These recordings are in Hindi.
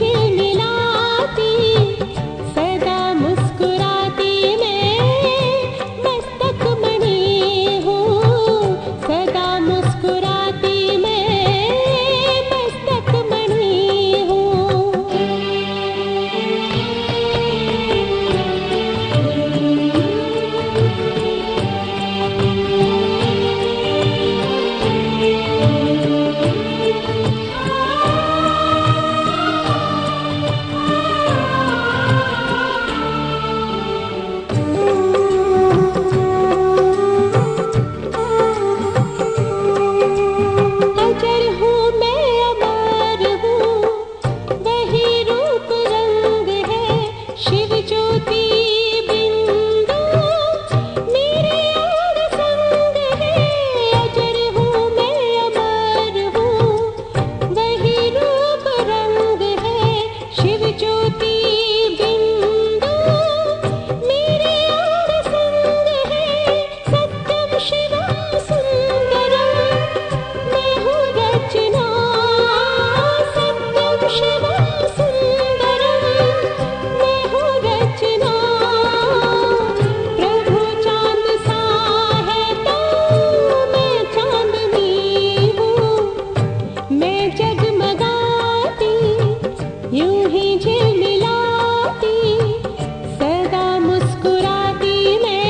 झिलमिलाती, सदा मुस्कुराती मैं मस्तक मणि हूँ, सदा मुस्कुराती मैं मस्तक मणि हूँ। अजर हूँ मैं अमर हूँ, वही रूप रंग है शिव ज्योति बिंदु मेरे अंग संग है। अजर हूँ मैं अमर हूँ, वही रूप रंग है शिव ज्योति बिंदु मेरे अंग संग है। सत्यम शिवम सुंदरम मैं हूँ रचना, सत्यम शिवम सुंदरम मैं हूँ रचना। प्रभु चांद सा है तो मैं चांदनी हूँ, मैं जगमगाती यूं ही झिलमिलाती, सदा मुस्कुराती मैं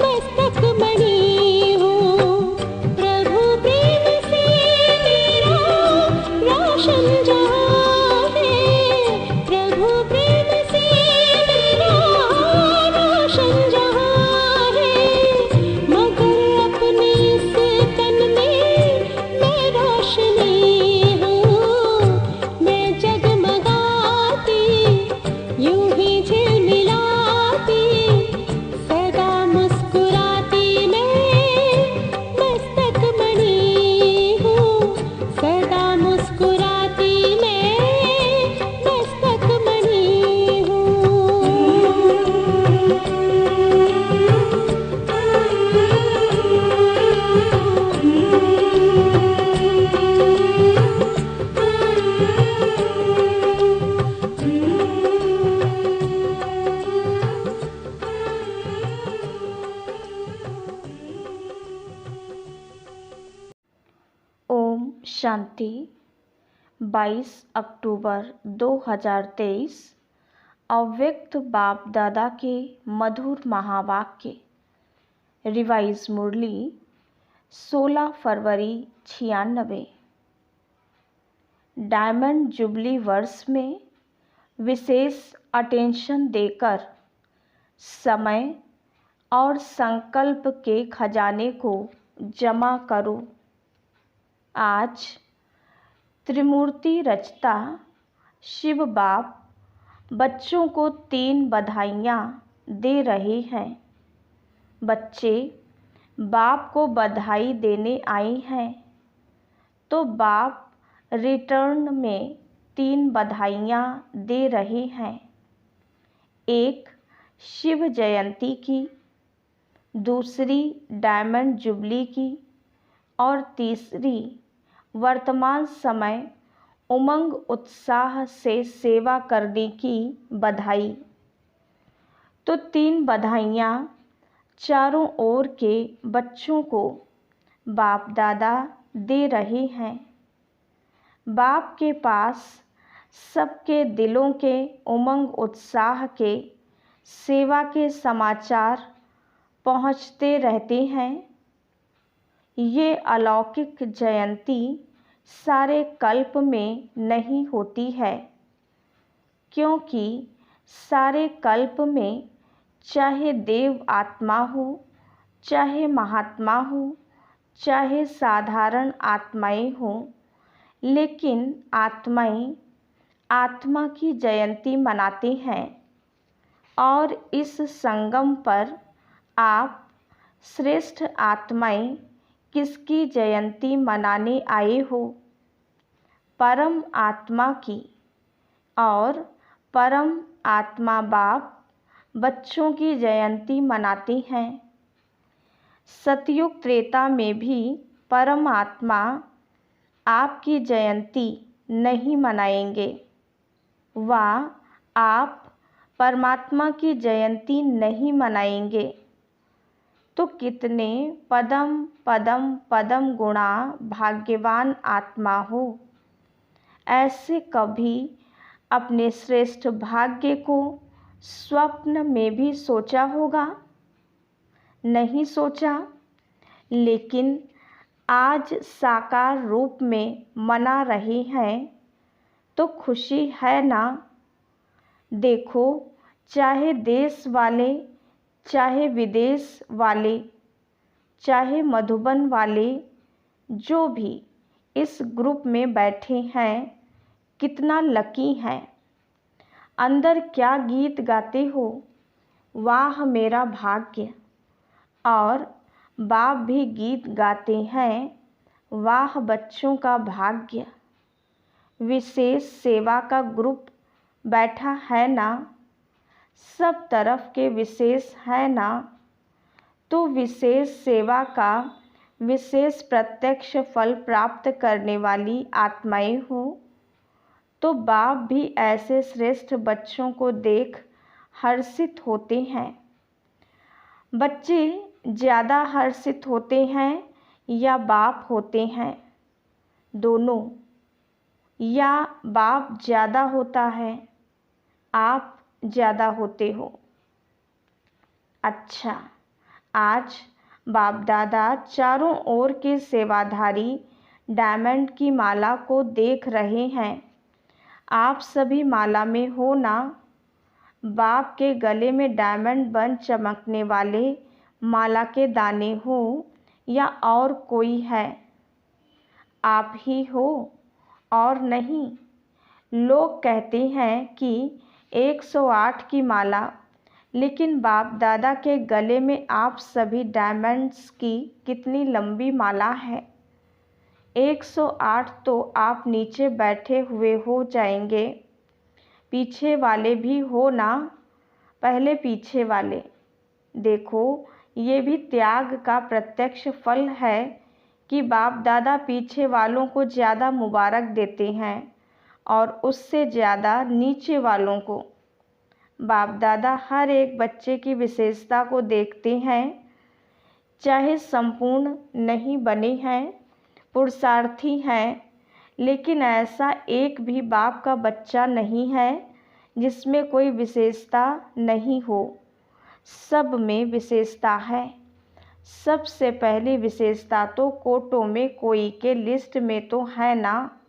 मस्तक मणि हूँ। प्रभु प्रेम से मेरा रोशन जहाँ है, प्रभु प्रेम से मेरा रोशन जहाँ है। मगर अपने इस तन में मैं रोशनी हूँ, मैं जगमगाती यूं ही झिलमिलाती, सदा मुस्कुराती मैं मस्तक मणि हूँ, सदा मुस्कुराती मैं मस्तक मणि ओम शांति। 22 अक्टूबर 2023 अव्यक्त बाप दादा के मधुर महावाक्य। रिवाइज मुरली 16 फरवरी 96। डायमंड जुबली वर्ष में विशेष अटेंशन देकर समय और संकल्प के खजाने को जमा करो। आज त्रिमूर्ति रचता शिव बाप बच्चों को 3 बधाइयाँ दे रहे हैं। बच्चे बाप को बधाई देने आए हैं तो बाप रिटर्न में 3 बधाइयाँ दे रहे हैं। एक शिव जयंती की, दूसरी डायमंड जुबली की और तीसरी वर्तमान समय उमंग उत्साह से सेवा करने की बधाई। तो 3 बधाइयाँ चारों ओर के बच्चों को बाप दादा दे रहे हैं। बाप के पास सबके दिलों के उमंग उत्साह के सेवा के समाचार पहुँचते रहते हैं। ये अलौकिक जयंती सारे कल्प में नहीं होती है, क्योंकि सारे कल्प में चाहे देव आत्मा हो, चाहे महात्मा हो, चाहे साधारण आत्माएं हों, लेकिन आत्माएं आत्मा की जयंती मनाती हैं। और इस संगम पर आप श्रेष्ठ आत्माएं किसकी जयंती मनाने आए हो? परम आत्मा की। और परम आत्मा बाप बच्चों की जयंती मनाती हैं। सतयुग त्रेता में भी परम आत्मा आपकी जयंती नहीं मनाएंगे। वा आप परमात्मा की जयंती नहीं मनाएंगे तो कितने पदम पदम पदम गुणा भाग्यवान आत्मा हो। ऐसे कभी अपने श्रेष्ठ भाग्य को स्वप्न में भी सोचा होगा? नहीं सोचा, लेकिन आज साकार रूप में मना रहे हैं तो खुशी है ना। देखो, चाहे देश वाले, चाहे विदेश वाले, चाहे मधुबन वाले, जो भी इस ग्रुप में बैठे हैं कितना लकी हैं। अंदर क्या गीत गाते हो, वाह मेरा भाग्य। और बाप भी गीत गाते हैं, वाह बच्चों का भाग्य। विशेष सेवा का ग्रुप बैठा है ना, सब तरफ के विशेष है ना, तो विशेष सेवा का विशेष प्रत्यक्ष फल प्राप्त करने वाली आत्माएं हो। तो बाप भी ऐसे श्रेष्ठ बच्चों को देख हर्षित होते हैं। बच्चे ज़्यादा हर्षित होते हैं या बाप होते हैं? दोनों। या बाप ज़्यादा होता है, आप ज़्यादा होते हो? अच्छा, आज बाप दादा चारों ओर के सेवाधारी डायमंड की माला को देख रहे हैं। आप सभी माला में हो ना? बाप के गले में डायमंड बन चमकने वाले माला के दाने हो या और कोई है? आप ही हो और नहीं। लोग कहते हैं कि 108 की माला, लेकिन बाप दादा के गले में आप सभी डायमंड्स की कितनी लंबी माला है। 108 तो आप नीचे बैठे हुए हो जाएंगे। पीछे वाले भी हो ना? पहले पीछे वाले। देखो, ये भी त्याग का प्रत्यक्ष फल है कि बाप दादा पीछे वालों को ज़्यादा मुबारक देते हैं और उससे ज़्यादा नीचे वालों को। बाप दादा हर एक बच्चे की विशेषता को देखते हैं, चाहे संपूर्ण नहीं बने हैं, पुरुषार्थी हैं, लेकिन ऐसा एक भी बाप का बच्चा नहीं है जिसमें कोई विशेषता नहीं हो। सब में विशेषता है। सबसे पहली विशेषता तो कोटों में कोई के लिस्ट में तो है ना,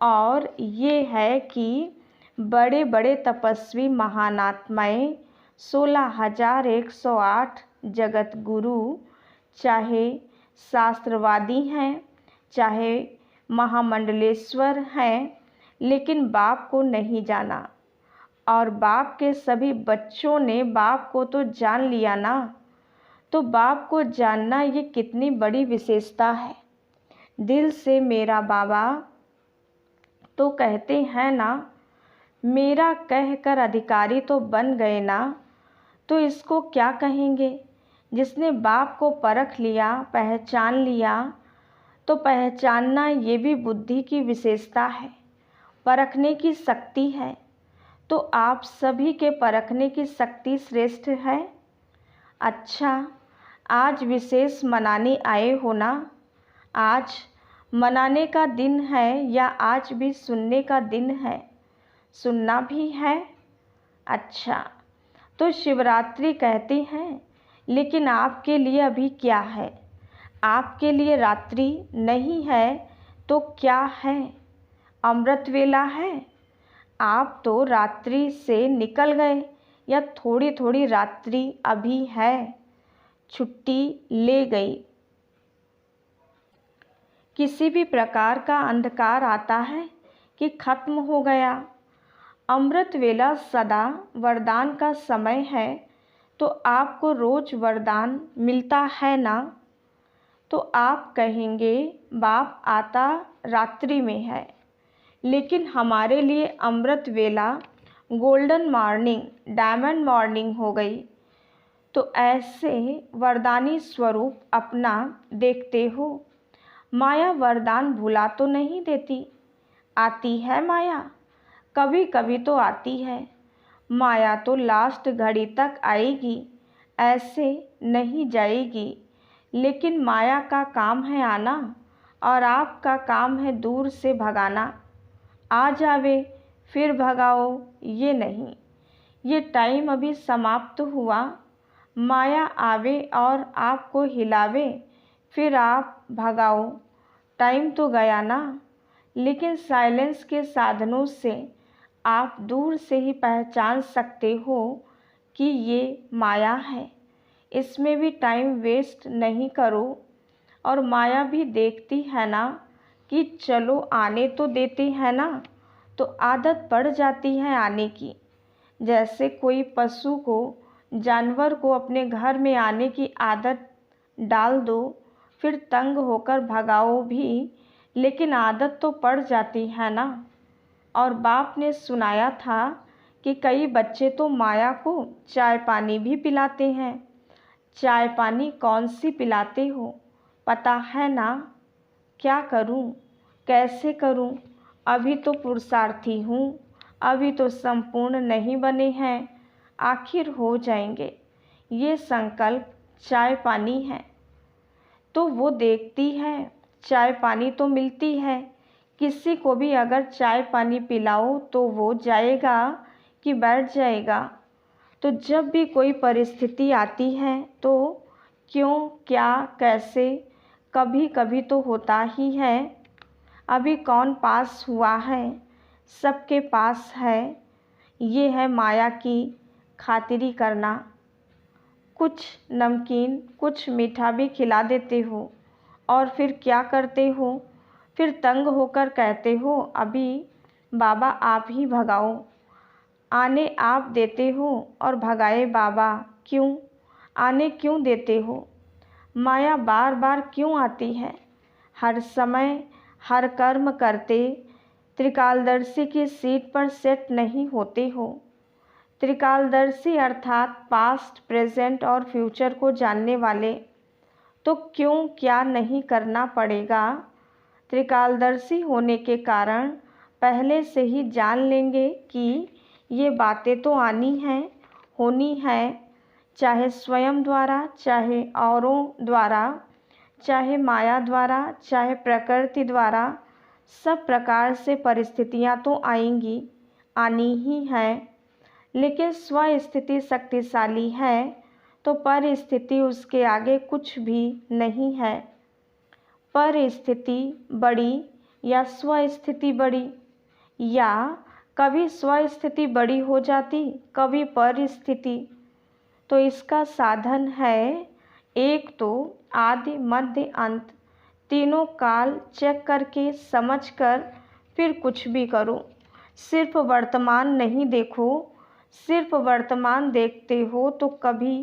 और ये है कि बड़े बड़े तपस्वी महान आत्माएँ 16,108 जगत गुरु, चाहे शास्त्रवादी हैं, चाहे महामंडलेश्वर हैं, लेकिन बाप को नहीं जाना। और बाप के सभी बच्चों ने बाप को तो जान लिया ना। तो बाप को जानना ये कितनी बड़ी विशेषता है। दिल से मेरा बाबा तो कहते हैं ना, मेरा कहकर अधिकारी तो बन गए ना। तो इसको क्या कहेंगे? जिसने बाप को परख लिया, पहचान लिया, तो पहचानना ये भी बुद्धि की विशेषता है, परखने की शक्ति है। तो आप सभी के परखने की शक्ति श्रेष्ठ है। अच्छा, आज विशेष मनाने आए हो ना? आज मनाने का दिन है या आज भी सुनने का दिन है? सुनना भी है। अच्छा, तो शिवरात्रि कहते हैं, लेकिन आपके लिए अभी क्या है? आपके लिए रात्रि नहीं है तो क्या है? अमृत वेला है। आप तो रात्रि से निकल गए या थोड़ी थोड़ी रात्रि अभी है, छुट्टी ले गई। किसी भी प्रकार का अंधकार आता है कि खत्म हो गया। अमृत वेला सदा वरदान का समय है, तो आपको रोज वरदान मिलता है ना। तो आप कहेंगे बाप आता रात्रि में है, लेकिन हमारे लिए अमृत वेला गोल्डन मॉर्निंग, डायमंड मॉर्निंग हो गई। तो ऐसे वरदानी स्वरूप अपना देखते हो। माया वरदान भुला तो नहीं देती, आती है माया, कभी कभी तो आती है, माया तो लास्ट घड़ी तक आएगी, ऐसे नहीं जाएगी। लेकिन माया का काम है आना और आपका काम है दूर से भगाना। आ जावे फिर भगाओ, ये नहीं। ये टाइम अभी समाप्त हुआ। माया आवे और आपको हिलावे, फिर आप भगाओ। टाइम तो गया ना। लेकिन साइलेंस के साधनों से आप दूर से ही पहचान सकते हो कि ये माया है। इसमें भी टाइम वेस्ट नहीं करो। और माया भी देखती है ना कि चलो आने तो देती है ना, तो आदत पड़ जाती है आने की। जैसे कोई पशु को, जानवर को अपने घर में आने की आदत डाल दो, फिर तंग होकर भगाओ भी, लेकिन आदत तो पड़ जाती है ना। और बाप ने सुनाया था कि कई बच्चे तो माया को चाय पानी भी पिलाते हैं। चाय पानी कौन सी पिलाते हो, पता है ना? क्या करूं, कैसे करूं? अभी तो पुरुषार्थी हूँ, अभी तो संपूर्ण नहीं बने हैं, आखिर हो जाएंगे। ये संकल्प चाय पानी है। तो वो देखती है, चाय पानी तो मिलती है। किसी को भी अगर चाय पानी पिलाओ तो वो जाएगा कि बैठ जाएगा। तो जब भी कोई परिस्थिति आती है तो क्यों, क्या, कैसे, कभी कभी तो होता ही है। अभी कौन पास हुआ है, सबके पास है। ये है माया की खातिरी करना। कुछ नमकीन, कुछ मीठा भी खिला देते हो और फिर क्या करते हो? फिर तंग होकर कहते हो अभी बाबा आप ही भगाओ। आने आप देते हो और भगाए बाबा। क्यों आने, क्यों देते हो? माया बार बार क्यों आती है? हर समय हर कर्म करते त्रिकालदर्शी की सीट पर सेट नहीं होते हो। त्रिकालदर्शी अर्थात पास्ट, प्रेजेंट और फ्यूचर को जानने वाले। तो क्यों, क्या नहीं करना पड़ेगा? त्रिकालदर्शी होने के कारण पहले से ही जान लेंगे कि ये बातें तो आनी हैं, होनी हैं, चाहे स्वयं द्वारा, चाहे औरों द्वारा, चाहे माया द्वारा, चाहे प्रकृति द्वारा। सब प्रकार से परिस्थितियां तो आएंगी, आनी ही हैं। लेकिन स्वस्थिति शक्तिशाली है तो परिस्थिति उसके आगे कुछ भी नहीं है। परिस्थिति बड़ी या स्वस्थिति बड़ी, या कभी स्वस्थिति बड़ी हो जाती, कभी परिस्थिति। तो इसका साधन है एक तो आदि मध्य अंत तीनों काल चेक करके समझकर फिर कुछ भी करो। सिर्फ वर्तमान नहीं देखो। सिर्फ वर्तमान देखते हो तो कभी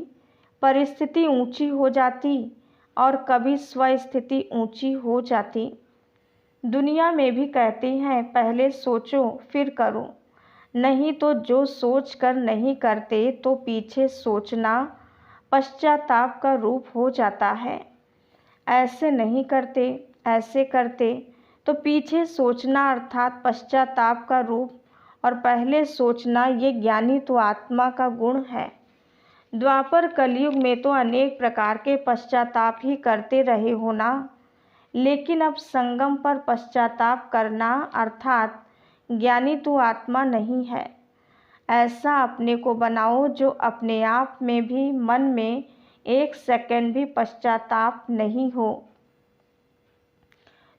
परिस्थिति ऊंची हो जाती और कभी स्वस्थिति ऊंची हो जाती। दुनिया में भी कहते हैं पहले सोचो फिर करो। नहीं तो जो सोच कर नहीं करते तो पीछे सोचना पश्चाताप का रूप हो जाता है। ऐसे नहीं करते, ऐसे करते तो पीछे सोचना अर्थात पश्चाताप का रूप, और पहले सोचना ये ज्ञानी तो आत्मा का गुण है। द्वापर कलयुग में तो अनेक प्रकार के पश्चाताप ही करते रहे हो ना। लेकिन अब संगम पर पश्चाताप करना अर्थात ज्ञानी तो आत्मा नहीं है। ऐसा अपने को बनाओ जो अपने आप में भी मन में एक सेकंड भी पश्चाताप नहीं हो।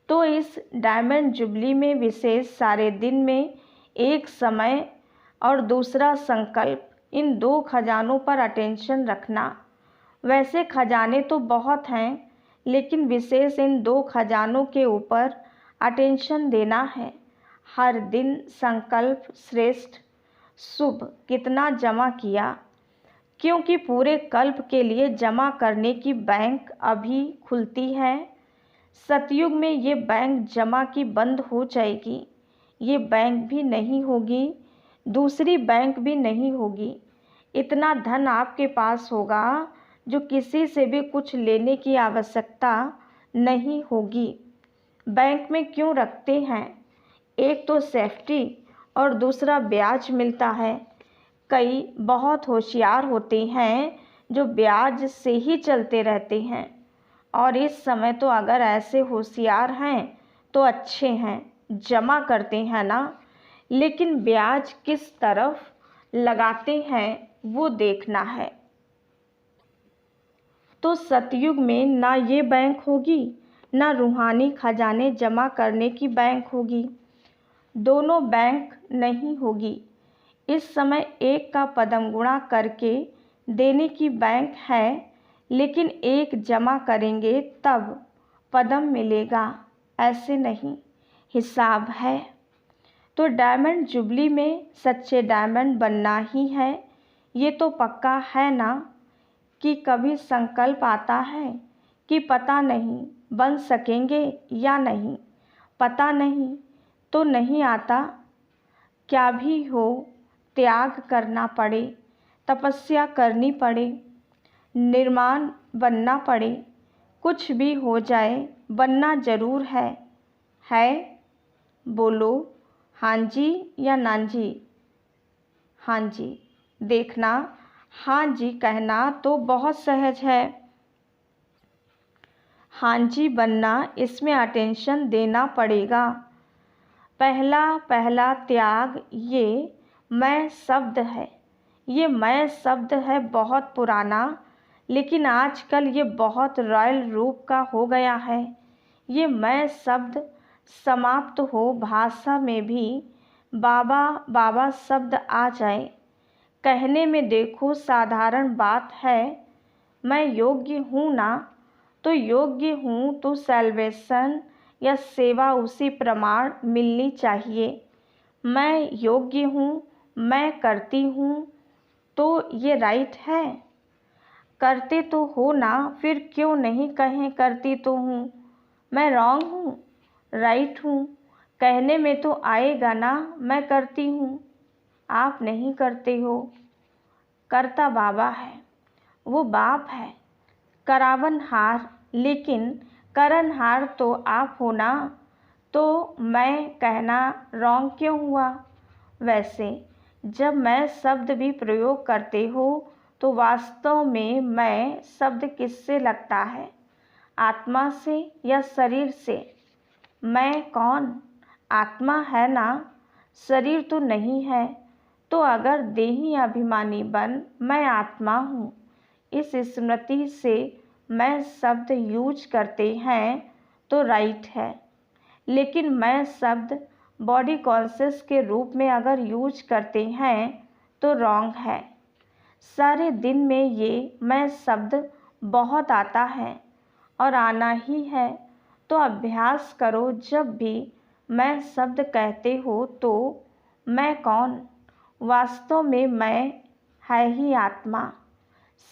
तो इस डायमंड जुबली में विशेष सारे दिन में एक समय और दूसरा संकल्प, इन दो खजानों पर अटेंशन रखना। वैसे खजाने तो बहुत हैं, लेकिन विशेष इन दो खजानों के ऊपर अटेंशन देना है। हर दिन संकल्प श्रेष्ठ शुभ कितना जमा किया, क्योंकि पूरे कल्प के लिए जमा करने की बैंक अभी खुलती है। सतयुग में ये बैंक जमा की बंद हो जाएगी। ये बैंक भी नहीं होगी, दूसरी बैंक भी नहीं होगी। इतना धन आपके पास होगा जो किसी से भी कुछ लेने की आवश्यकता नहीं होगी। बैंक में क्यों रखते हैं? एक तो सेफ्टी और दूसरा ब्याज मिलता है। कई बहुत होशियार होते हैं जो ब्याज से ही चलते रहते हैं, और इस समय तो अगर ऐसे होशियार हैं तो अच्छे हैं, जमा करते हैं ना, लेकिन ब्याज किस तरफ लगाते हैं वो देखना है। तो सतयुग में ना ये बैंक होगी, ना रूहानी खजाने जमा करने की बैंक होगी, दोनों बैंक नहीं होगी। इस समय एक का पदम गुणा करके देने की बैंक है, लेकिन एक जमा करेंगे तब पदम मिलेगा, ऐसे नहीं, हिसाब है। तो डायमंड जुबली में सच्चे डायमंड बनना ही है, ये तो पक्का है ना। कि कभी संकल्प आता है कि पता नहीं बन सकेंगे या नहीं, पता नहीं तो नहीं आता। क्या भी हो त्याग करना पड़े, तपस्या करनी पड़े, निर्माण बनना पड़े, कुछ भी हो जाए बनना ज़रूर है। बोलो हाँ जी या ना जी। हाँ जी, देखना हाँ जी कहना तो बहुत सहज है, हाँ जी बनना इसमें अटेंशन देना पड़ेगा। पहला पहला त्याग ये मैं शब्द है, ये मैं शब्द है बहुत पुराना, लेकिन आजकल ये बहुत रॉयल रूप का हो गया है। ये मैं शब्द समाप्त हो, भाषा में भी बाबा बाबा शब्द आ जाए। कहने में देखो साधारण बात है, मैं योग्य हूँ ना, तो योग्य हूँ तो सैल्वेशन या सेवा उसी प्रमाण मिलनी चाहिए। मैं योग्य हूँ, मैं करती हूँ, तो ये राइट है। करते तो हो ना, फिर क्यों नहीं कहें करती तो हूँ। मैं रॉन्ग हूँ, राइट हूँ, कहने में तो आएगा ना मैं करती हूँ। आप नहीं करते हो, करता बाबा है, वो बाप है, करावनहार, लेकिन करनहार तो आप हो ना, तो मैं कहना रॉन्ग क्यों हुआ। वैसे जब मैं शब्द भी प्रयोग करते हो तो वास्तव में मैं शब्द किससे लगता है, आत्मा से या शरीर से। मैं कौन, आत्मा है ना, शरीर तो नहीं है। तो अगर देही अभिमानी बन मैं आत्मा हूँ, इस स्मृति से मैं शब्द यूज करते हैं तो राइट है, लेकिन मैं शब्द बॉडी कॉन्शियस के रूप में अगर यूज करते हैं तो रॉन्ग है। सारे दिन में ये मैं शब्द बहुत आता है और आना ही है, तो अभ्यास करो जब भी मैं शब्द कहते हो तो मैं कौन, वास्तव में मैं है ही आत्मा।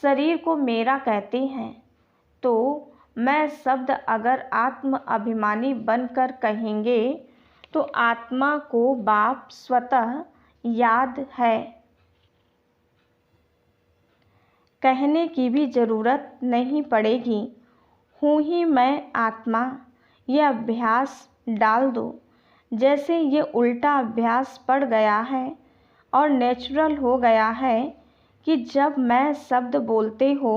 शरीर को मेरा कहते हैं, तो मैं शब्द अगर आत्म अभिमानी बनकर कहेंगे तो आत्मा को बाप स्वतः याद है, कहने की भी ज़रूरत नहीं पड़ेगी। हूँ ही मैं आत्मा, ये अभ्यास डाल दो। जैसे ये उल्टा अभ्यास पड़ गया है और नेचुरल हो गया है कि जब मैं शब्द बोलते हो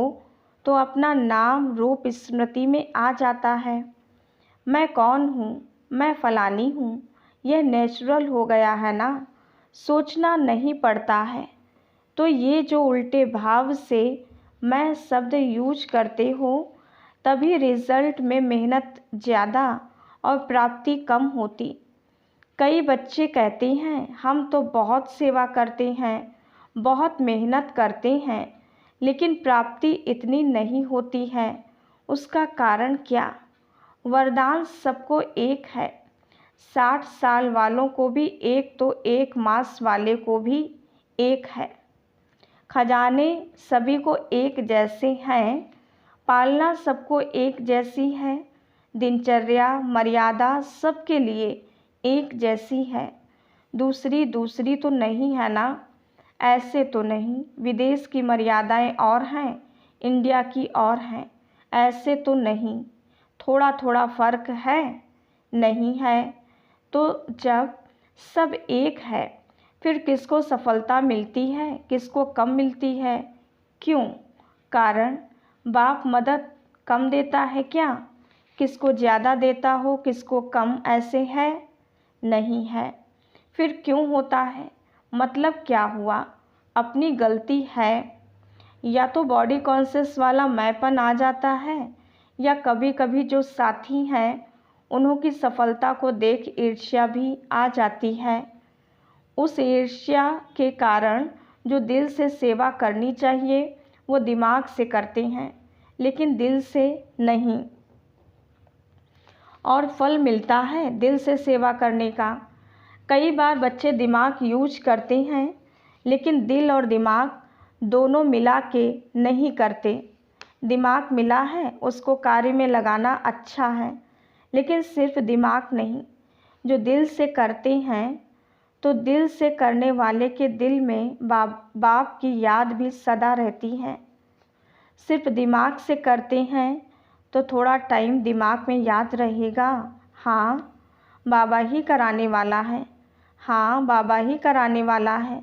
तो अपना नाम रूप स्मृति में आ जाता है। मैं कौन हूँ, मैं फलानी हूँ, यह नेचुरल हो गया है ना, सोचना नहीं पड़ता है। तो ये जो उल्टे भाव से मैं शब्द यूज करते हो, तभी रिज़ल्ट में मेहनत ज़्यादा और प्राप्ति कम होती। कई बच्चे कहते हैं हम तो बहुत सेवा करते हैं, बहुत मेहनत करते हैं, लेकिन प्राप्ति इतनी नहीं होती है। उसका कारण क्या? वरदान सबको एक है, 60 साल वालों को भी एक, तो 1 मास वाले को भी एक है। खजाने सभी को एक जैसे हैं, पालना सबको एक जैसी है, दिनचर्या मर्यादा सबके लिए एक जैसी है। दूसरी तो नहीं है ना, ऐसे तो नहीं। विदेश की मर्यादाएं और हैं, इंडिया की और हैं, ऐसे तो नहीं। थोड़ा थोड़ा फ़र्क है, नहीं है। तो जब सब एक है फिर किसको सफलता मिलती है, किसको कम मिलती है? क्यों? कारण बाप मदद कम देता है क्या? किसको ज़्यादा देता हो, किसको कम, ऐसे है? नहीं है। फिर क्यों होता है? मतलब क्या हुआ? अपनी गलती है, या तो बॉडी कॉन्शियस वाला मैंपन आ जाता है, या कभी कभी जो साथी हैं उन्हों की सफलता को देख ईर्ष्या भी आ जाती है। उस ईर्ष्या के कारण जो दिल से सेवा करनी चाहिए वो दिमाग से करते हैं, लेकिन दिल से नहीं। और फल मिलता है दिल से सेवा करने का। कई बार बच्चे दिमाग यूज करते हैं, लेकिन दिल और दिमाग दोनों मिला के नहीं करते। दिमाग मिला है उसको कार्य में लगाना अच्छा है, लेकिन सिर्फ दिमाग नहीं। जो दिल से करते हैं तो दिल से करने वाले के दिल में बाप की याद भी सदा रहती है। सिर्फ दिमाग से करते हैं तो थोड़ा टाइम दिमाग में याद रहेगा, हाँ बाबा ही कराने वाला है, हाँ बाबा ही कराने वाला है,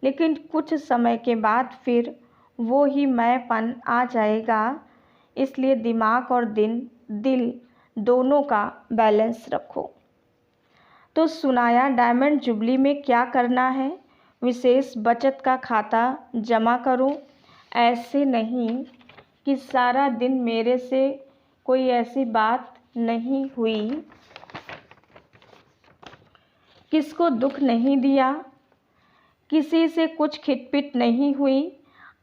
लेकिन कुछ समय के बाद फिर वो ही मैंपन आ जाएगा। इसलिए दिमाग और दिल दोनों का बैलेंस रखो। तो सुनाया डायमंड जुबली में क्या करना है? विशेष बचत का खाता जमा करो। ऐसे नहीं कि सारा दिन मेरे से कोई ऐसी बात नहीं हुई, किसको दुख नहीं दिया, किसी से कुछ खिटपिट नहीं हुई,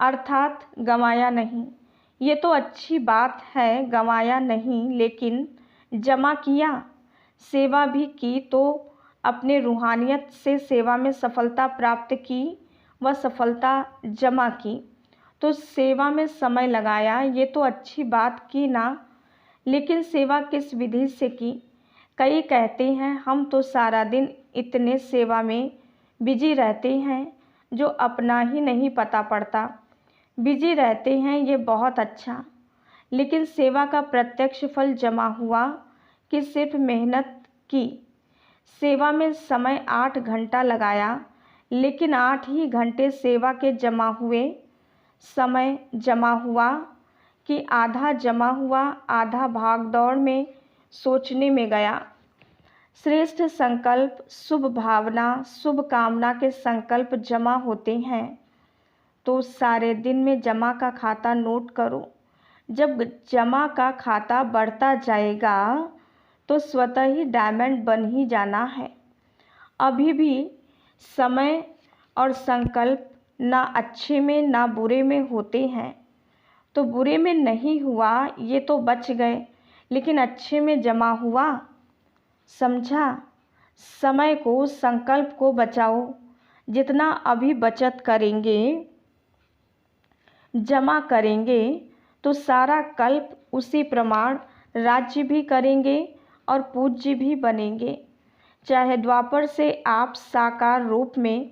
अर्थात गंवाया नहीं। ये तो अच्छी बात है, गंवाया नहीं, लेकिन जमा किया, सेवा भी की, तो अपने रूहानियत से सेवा में सफलता प्राप्त की, वह सफलता जमा की, तो सेवा में समय लगाया, ये तो अच्छी बात की ना, लेकिन सेवा किस विधि से की? कई कहते हैं हम तो सारा दिन इतने सेवा में बिजी रहते हैं जो अपना ही नहीं पता पड़ता। बिजी रहते हैं ये बहुत अच्छा, लेकिन सेवा का प्रत्यक्ष फल जमा हुआ कि सिर्फ मेहनत की? सेवा में समय 8 घंटा लगाया, लेकिन 8 ही घंटे सेवा के जमा हुए। समय जमा हुआ कि आधा जमा हुआ, आधा भाग दौड़ में सोचने में गया। श्रेष्ठ संकल्प, शुभ भावना, शुभ कामना के संकल्प जमा होते हैं तो सारे दिन में जमा का खाता नोट करो। जब जमा का खाता बढ़ता जाएगा तो स्वतः ही डायमंड बन ही जाना है। अभी भी समय और संकल्प ना अच्छे में ना बुरे में होते हैं, तो बुरे में नहीं हुआ ये तो बच गए, लेकिन अच्छे में जमा हुआ। समझा? समय को, संकल्प को बचाओ। जितना अभी बचत करेंगे, जमा करेंगे, तो सारा कल्प उसी प्रमाण राज्य भी करेंगे और पूज्य भी बनेंगे। चाहे द्वापर से आप साकार रूप में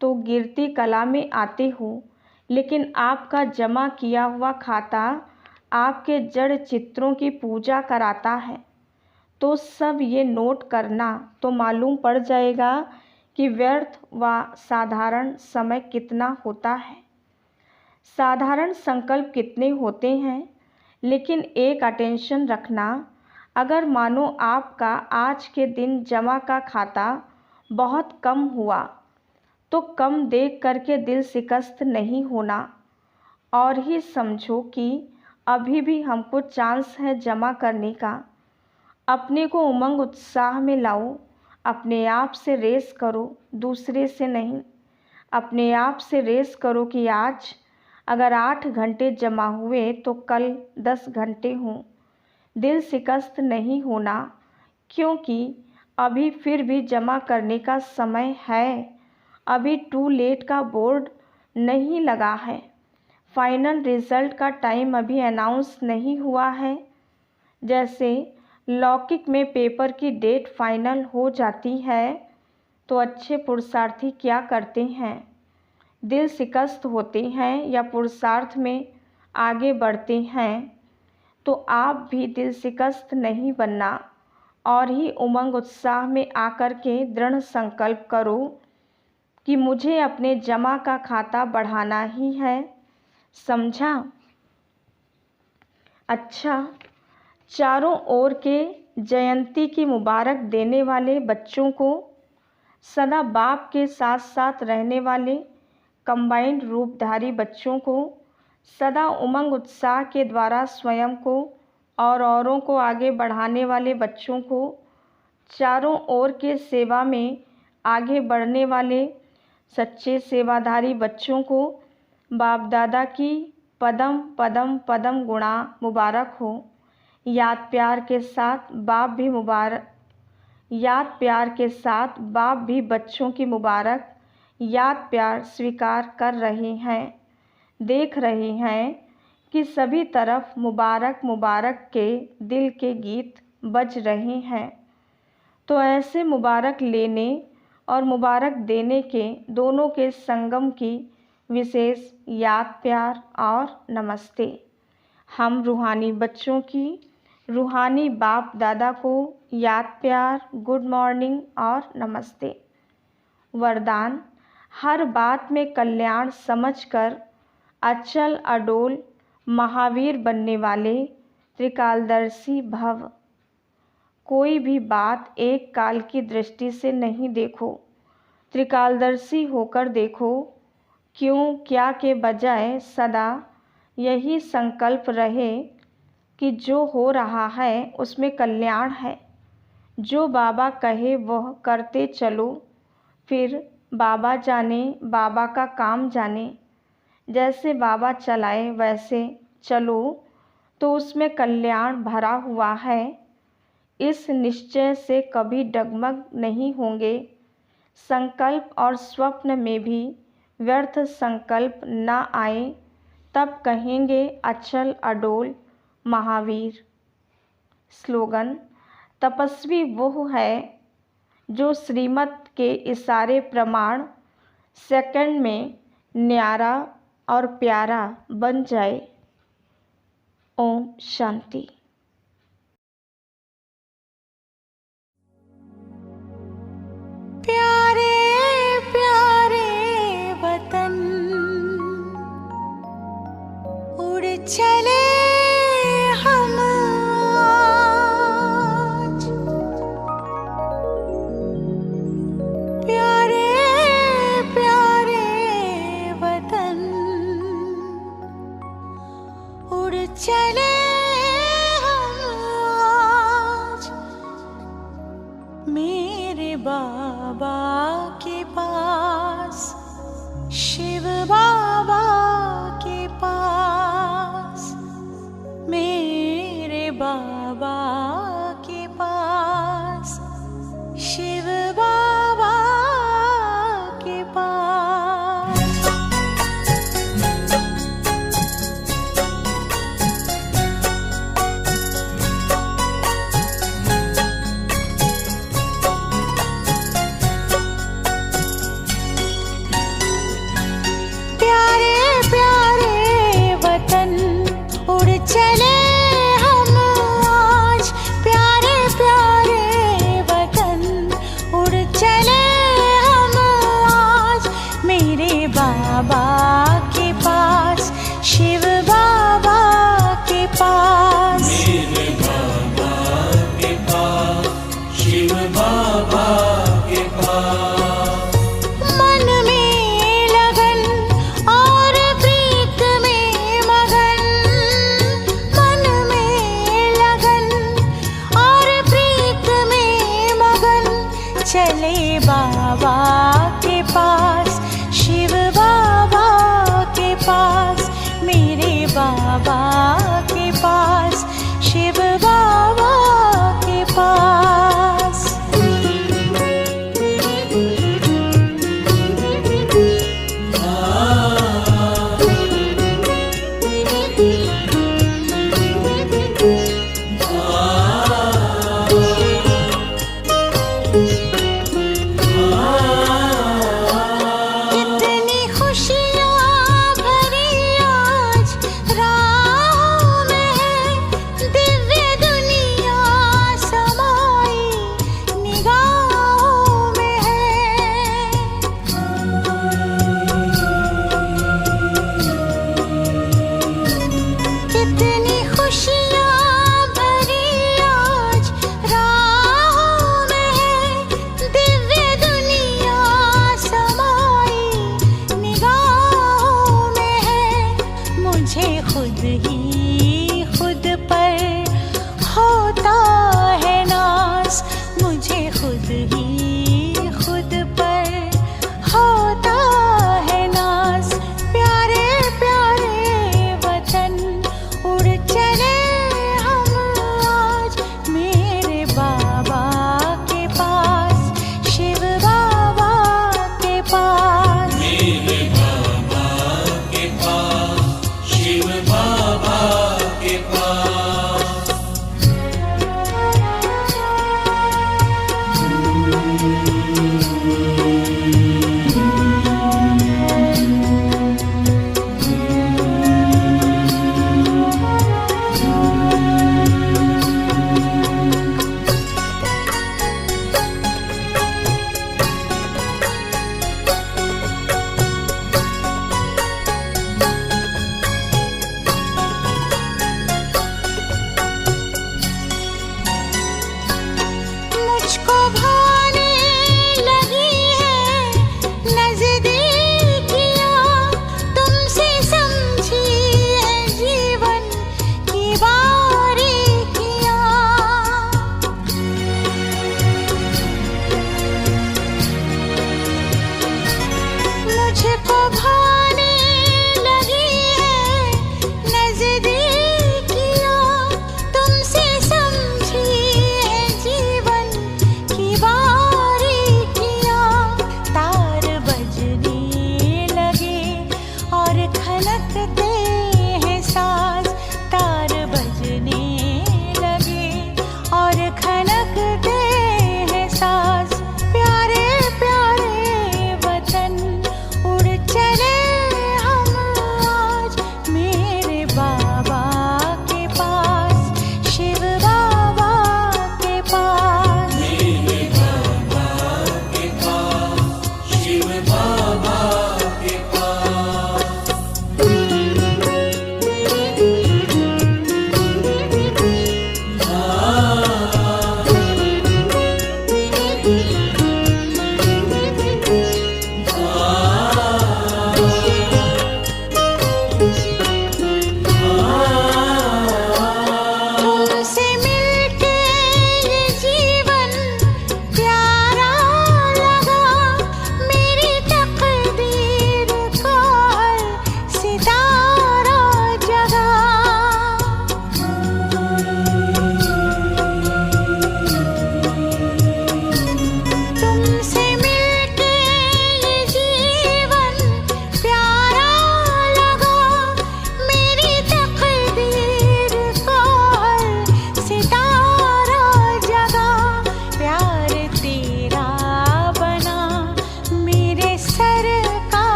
तो गिरती कला में आते हो, लेकिन आपका जमा किया हुआ खाता आपके जड़ चित्रों की पूजा कराता है। तो सब ये नोट करना, तो मालूम पड़ जाएगा कि व्यर्थ व साधारण समय कितना होता है, साधारण संकल्प कितने होते हैं। लेकिन एक अटेंशन रखना, अगर मानो आपका आज के दिन जमा का खाता बहुत कम हुआ तो कम देख करके दिल शिकस्त नहीं होना, और ही समझो कि अभी भी हमको चांस है जमा करने का। अपने को उमंग उत्साह में लाओ, अपने आप से रेस करो, दूसरे से नहीं। अपने आप से रेस करो कि आज अगर 8 घंटे जमा हुए तो कल 10 घंटे हों। दिल शिकस्त नहीं होना, क्योंकि अभी फिर भी जमा करने का समय है। अभी टू लेट का बोर्ड नहीं लगा है, फाइनल रिज़ल्ट का टाइम अभी अनाउंस नहीं हुआ है। जैसे लौकिक में पेपर की डेट फाइनल हो जाती है तो अच्छे पुरुषार्थी क्या करते हैं? दिल शिकस्त होते हैं या पुरुषार्थ में आगे बढ़ते हैं। तो आप भी दिल शिकस्त नहीं बनना, और ही उमंग उत्साह में आकर के दृढ़ संकल्प करो कि मुझे अपने जमा का खाता बढ़ाना ही है, समझा? अच्छा, चारों ओर के जयंती की मुबारक देने वाले बच्चों को, सदा बाप के साथ साथ रहने वाले कंबाइंड रूपधारी बच्चों को, सदा उमंग उत्साह के द्वारा स्वयं को और औरों को आगे बढ़ाने वाले बच्चों को, चारों ओर के सेवा में आगे बढ़ने वाले सच्चे सेवाधारी बच्चों को बाप दादा की पदम पदम पदम गुणा मुबारक हो। याद प्यार के साथ बाप भी बच्चों की मुबारक याद प्यार स्वीकार कर रहे हैं। देख रहे हैं कि सभी तरफ मुबारक मुबारक के दिल के गीत बज रहे हैं। तो ऐसे मुबारक लेने और मुबारक देने के दोनों के संगम की विशेष याद प्यार और नमस्ते। हम रूहानी बच्चों की रूहानी बाप दादा को याद प्यार, गुड मॉर्निंग और नमस्ते। वरदान: हर बात में कल्याण समझकर अचल अडोल महावीर बनने वाले त्रिकालदर्शी भव। कोई भी बात एक काल की दृष्टि से नहीं देखो, त्रिकालदर्शी होकर देखो। क्यों क्या के बजाय सदा यही संकल्प रहे कि जो हो रहा है उसमें कल्याण है। जो बाबा कहे वह करते चलो, फिर बाबा जाने, बाबा का काम जाने। जैसे बाबा चलाए वैसे चलो तो उसमें कल्याण भरा हुआ है। इस निश्चय से कभी डगमग नहीं होंगे। संकल्प और स्वप्न में भी व्यर्थ संकल्प न आए, तब कहेंगे अचल अडोल महावीर। स्लोगन: तपस्वी वो है जो श्रीमत के इशारे प्रमाण सेकंड में न्यारा और प्यारा बन जाए। ओम शांति। प्यारे प्यारे वतन, उड़ चले हम आज। प्यारे प्यारे वतन, उड़ चले हम आज। मेरे बाबा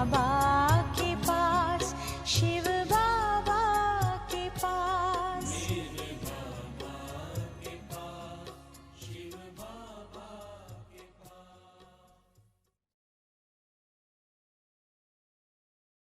बाबा